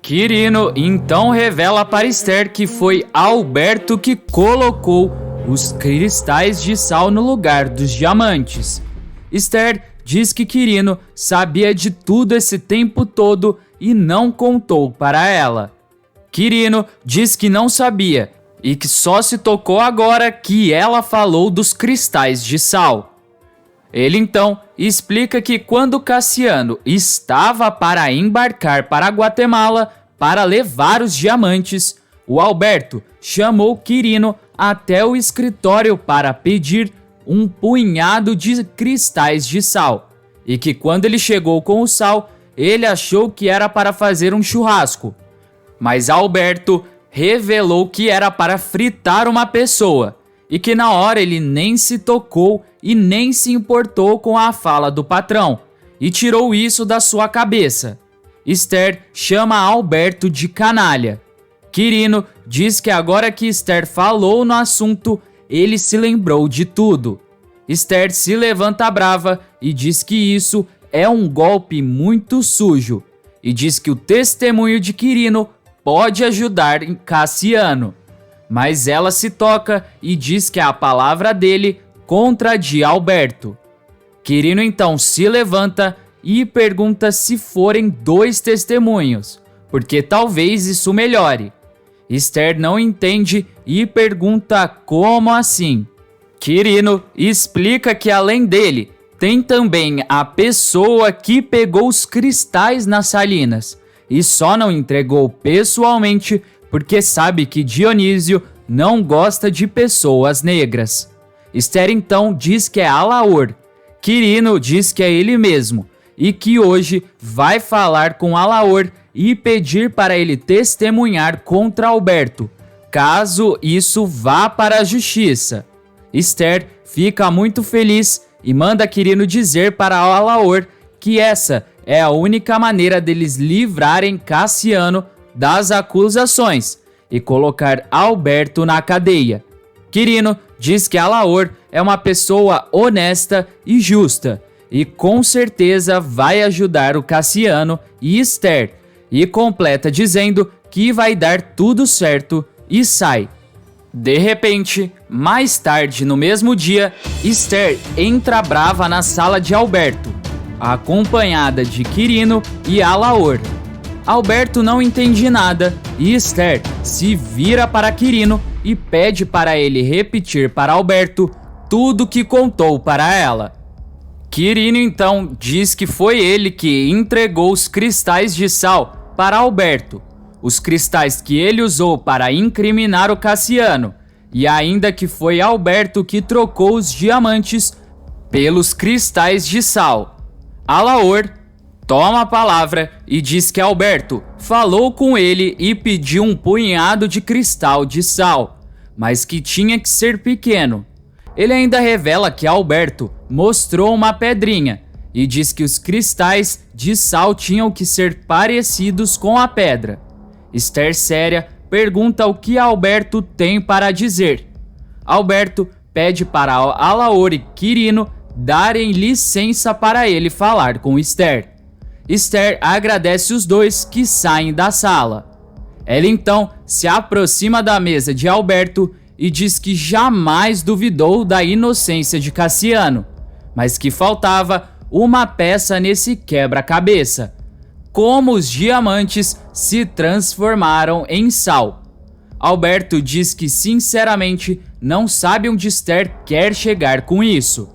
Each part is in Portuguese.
Quirino então revela para Esther que foi Alberto que colocou os cristais de sal no lugar dos diamantes. Esther diz que Quirino sabia de tudo esse tempo todo e não contou para ela. Quirino diz que não sabia e que só se tocou agora que ela falou dos cristais de sal. Ele então explica que quando Cassiano estava para embarcar para Guatemala para levar os diamantes, o Alberto chamou Quirino até o escritório para pedir um punhado de cristais de sal, e que quando ele chegou com o sal, ele achou que era para fazer um churrasco, mas Alberto revelou que era para fritar uma pessoa, e que na hora ele nem se tocou e nem se importou com a fala do patrão, e tirou isso da sua cabeça. Esther chama Alberto de canalha. Quirino diz que agora que Esther falou no assunto, ele se lembrou de tudo. Esther se levanta brava e diz que isso é um golpe muito sujo, e diz que o testemunho de Quirino pode ajudar em Cassiano. Mas ela se toca e diz que a palavra dele contra a de Alberto. Quirino então se levanta e pergunta se forem 2 testemunhos, porque talvez isso melhore. Esther não entende e pergunta como assim. Quirino explica que além dele, tem também a pessoa que pegou os cristais nas salinas e só não entregou pessoalmente porque sabe que Dionísio não gosta de pessoas negras. Esther então diz que é Alaor. Quirino diz que é ele mesmo e que hoje vai falar com Alaor e pedir para ele testemunhar contra Alberto, caso isso vá para a justiça. Esther fica muito feliz e manda Quirino dizer para Alaor que essa é a única maneira deles livrarem Cassiano das acusações e colocar Alberto na cadeia. Quirino diz que Alaor é uma pessoa honesta e justa e com certeza vai ajudar o Cassiano e Esther, e completa dizendo que vai dar tudo certo e sai. De repente, mais tarde no mesmo dia, Esther entra brava na sala de Alberto, acompanhada de Quirino e Alaor. Alberto não entende nada e Esther se vira para Quirino e pede para ele repetir para Alberto tudo que contou para ela. Quirino então diz que foi ele que entregou os cristais de sal para Alberto, os cristais que ele usou para incriminar o Cassiano, e ainda que foi Alberto que trocou os diamantes pelos cristais de sal. Alaor toma a palavra e diz que Alberto falou com ele e pediu um punhado de cristal de sal, mas que tinha que ser pequeno. Ele ainda revela que Alberto mostrou uma pedrinha e diz que os cristais de sal tinham que ser parecidos com a pedra. Esther séria pergunta o que Alberto tem para dizer. Alberto pede para Alaor e Quirino darem licença para ele falar com Esther. Esther agradece os dois que saem da sala. Ela então se aproxima da mesa de Alberto e diz que jamais duvidou da inocência de Cassiano, mas que faltava uma peça nesse quebra-cabeça: como os diamantes se transformaram em sal. Alberto diz que sinceramente não sabe onde Esther quer chegar com isso.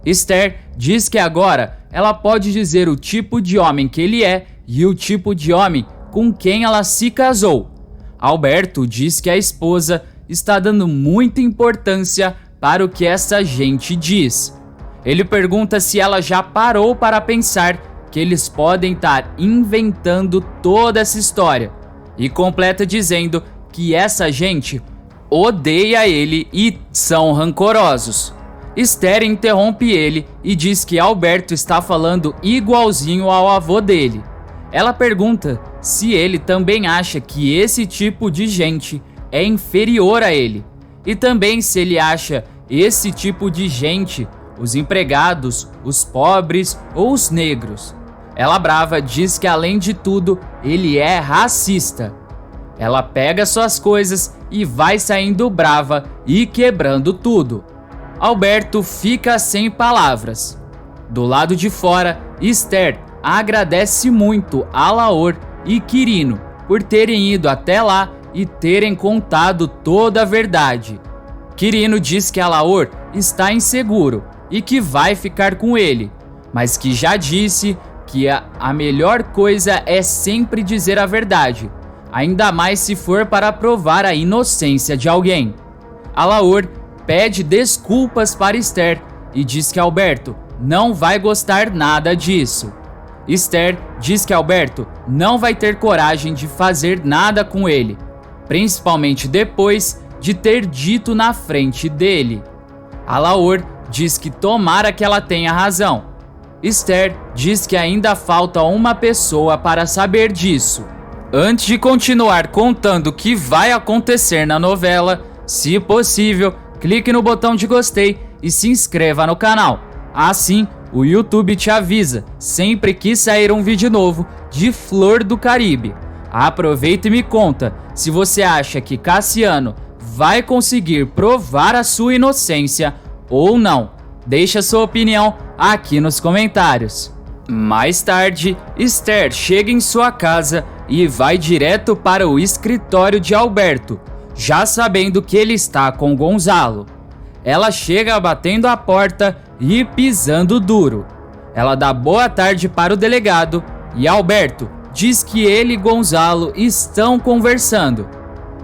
Esther diz que agora ela pode dizer o tipo de homem que ele é e o tipo de homem com quem ela se casou. Alberto diz que a esposa está dando muita importância para o que essa gente diz. Ele pergunta se ela já parou para pensar que eles podem estar inventando toda essa história, e completa dizendo que essa gente odeia ele e são rancorosos. Esther interrompe ele e diz que Alberto está falando igualzinho ao avô dele. Ela pergunta se ele também acha que esse tipo de gente é inferior a ele, e também se ele acha esse tipo de gente, os empregados, os pobres ou os negros. Ela brava diz que além de tudo, ele é racista. Ela pega suas coisas e vai saindo brava e quebrando tudo. Alberto fica sem palavras. Do lado de fora, Esther agradece muito a Laor e Quirino por terem ido até lá e terem contado toda a verdade. Quirino diz que a Laor está inseguro e que vai ficar com ele, mas que já disse que a melhor coisa é sempre dizer a verdade, ainda mais se for para provar a inocência de alguém. A Laor pede desculpas para Esther e diz que Alberto não vai gostar nada disso. Esther diz que Alberto não vai ter coragem de fazer nada com ele, principalmente depois de ter dito na frente dele. A Laor diz que tomara que ela tenha razão. Esther diz que ainda falta uma pessoa para saber disso. Antes de continuar contando o que vai acontecer na novela, se possível, clique no botão de gostei e se inscreva no canal. Assim, o YouTube te avisa sempre que sair um vídeo novo de Flor do Caribe. Aproveita e me conta se você acha que Cassiano vai conseguir provar a sua inocência ou não. Deixa sua opinião aqui nos comentários. Mais tarde, Esther chega em sua casa e vai direto para o escritório de Alberto, já sabendo que ele está com Gonzalo. Ela chega batendo a porta e pisando duro. Ela dá boa tarde para o delegado e Alberto diz que ele e Gonzalo estão conversando.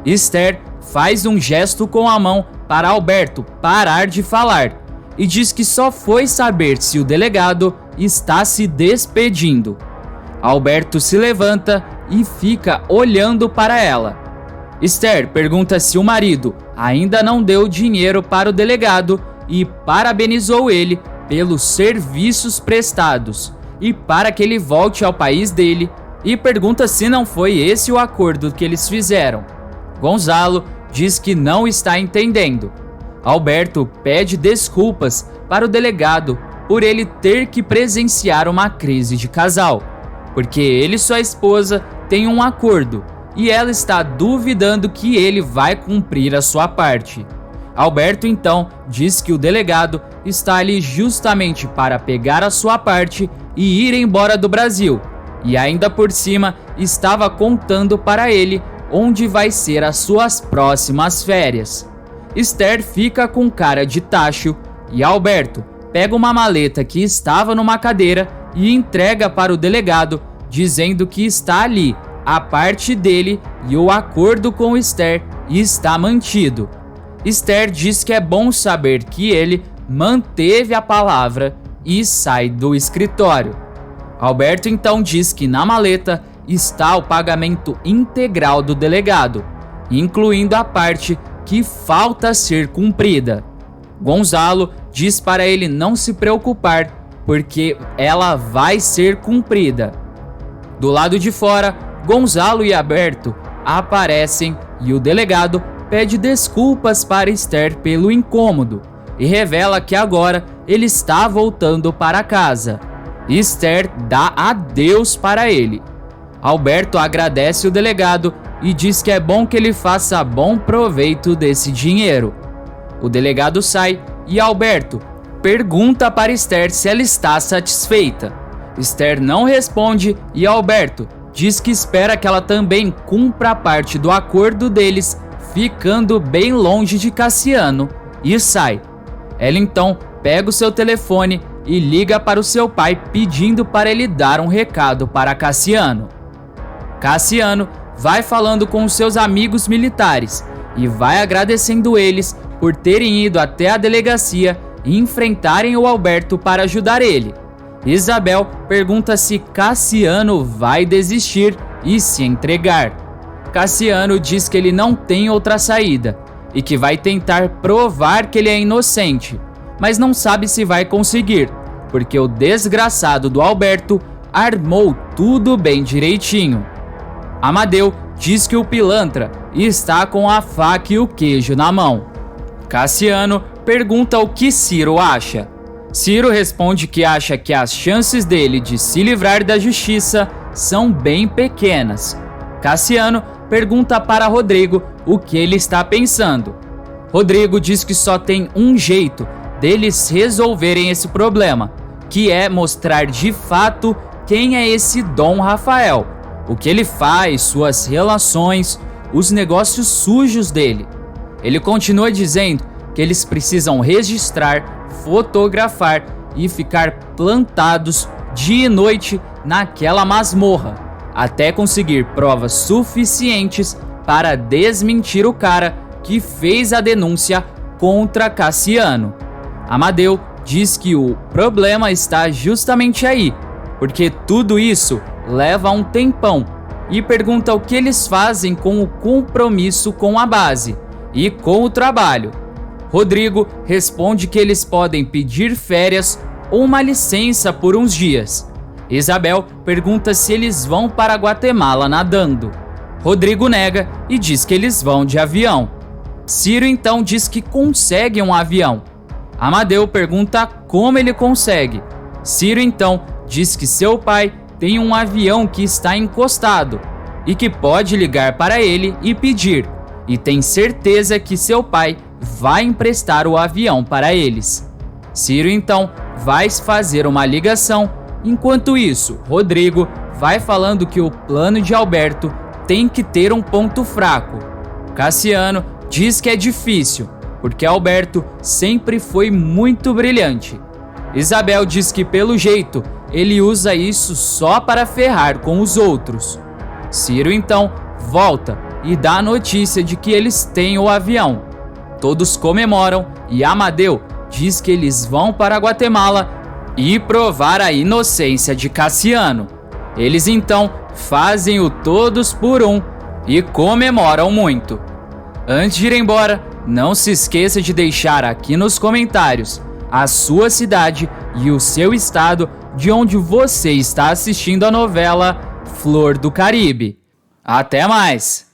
Esther faz um gesto com a mão para Alberto parar de falar e diz que só foi saber se o delegado está se despedindo. Alberto se levanta e fica olhando para ela. Esther pergunta se o marido ainda não deu dinheiro para o delegado e parabenizou ele pelos serviços prestados e para que ele volte ao país dele, e pergunta se não foi esse o acordo que eles fizeram. Gonzalo diz que não está entendendo. Alberto pede desculpas para o delegado por ele ter que presenciar uma crise de casal, porque ele e sua esposa têm um acordo e ela está duvidando que ele vai cumprir a sua parte. Alberto então diz que o delegado está ali justamente para pegar a sua parte e ir embora do Brasil, e ainda por cima estava contando para ele onde vai ser as suas próximas férias. Esther fica com cara de tacho e Alberto pega uma maleta que estava numa cadeira e entrega para o delegado, dizendo que está ali a parte dele e o acordo com Esther está mantido. Esther diz que é bom saber que ele manteve a palavra e sai do escritório. Alberto então diz que na maleta está o pagamento integral do delegado, incluindo a parte que falta ser cumprida. Gonzalo diz para ele não se preocupar, porque ela vai ser cumprida. Do lado de fora, Gonzalo e Alberto aparecem e o delegado pede desculpas para Esther pelo incômodo e revela que agora ele está voltando para casa. Esther dá adeus para ele. Alberto agradece o delegado e diz que é bom que ele faça bom proveito desse dinheiro. O delegado sai e Alberto pergunta para Esther se ela está satisfeita. Esther não responde e Alberto diz que espera que ela também cumpra a parte do acordo deles, ficando bem longe de Cassiano, e sai. Ela então pega o seu telefone e liga para o seu pai pedindo para ele dar um recado para Cassiano. Cassiano vai falando com os seus amigos militares e vai agradecendo eles por terem ido até a delegacia e enfrentarem o Alberto para ajudar ele. Isabel pergunta se Cassiano vai desistir e se entregar. Cassiano diz que ele não tem outra saída e que vai tentar provar que ele é inocente, mas não sabe se vai conseguir, porque o desgraçado do Alberto armou tudo bem direitinho. Amadeu diz que o pilantra está com a faca e o queijo na mão. Cassiano pergunta o que Ciro acha. Ciro responde que acha que as chances dele de se livrar da justiça são bem pequenas. Cassiano pergunta para Rodrigo o que ele está pensando. Rodrigo diz que só tem um jeito deles resolverem esse problema, que é mostrar de fato quem é esse Dom Rafael, o que ele faz, suas relações, os negócios sujos dele. Ele continua dizendo que eles precisam registrar, fotografar e ficar plantados dia e noite naquela masmorra, até conseguir provas suficientes para desmentir o cara que fez a denúncia contra Cassiano. Amadeu diz que o problema está justamente aí, porque tudo isso leva um tempão, e pergunta o que eles fazem com o compromisso com a base e com o trabalho. Rodrigo responde que eles podem pedir férias ou uma licença por uns dias. Isabel pergunta se eles vão para Guatemala nadando. Rodrigo nega e diz que eles vão de avião. Ciro então diz que consegue um avião. Amadeu pergunta como ele consegue. Ciro então diz que seu pai tem um avião que está encostado e que pode ligar para ele e pedir, e tem certeza que seu pai vai emprestar o avião para eles. Ciro então vai fazer uma ligação. Enquanto isso, Rodrigo vai falando que o plano de Alberto tem que ter um ponto fraco. Cassiano diz que é difícil, porque Alberto sempre foi muito brilhante. Isabel diz que pelo jeito ele usa isso só para ferrar com os outros. Ciro então volta e dá a notícia de que eles têm o avião. Todos comemoram e Amadeu diz que eles vão para Guatemala e provar a inocência de Cassiano. Eles então fazem o todos por um e comemoram muito. Antes de ir embora, não se esqueça de deixar aqui nos comentários a sua cidade e o seu estado de onde você está assistindo a novela Flor do Caribe. Até mais!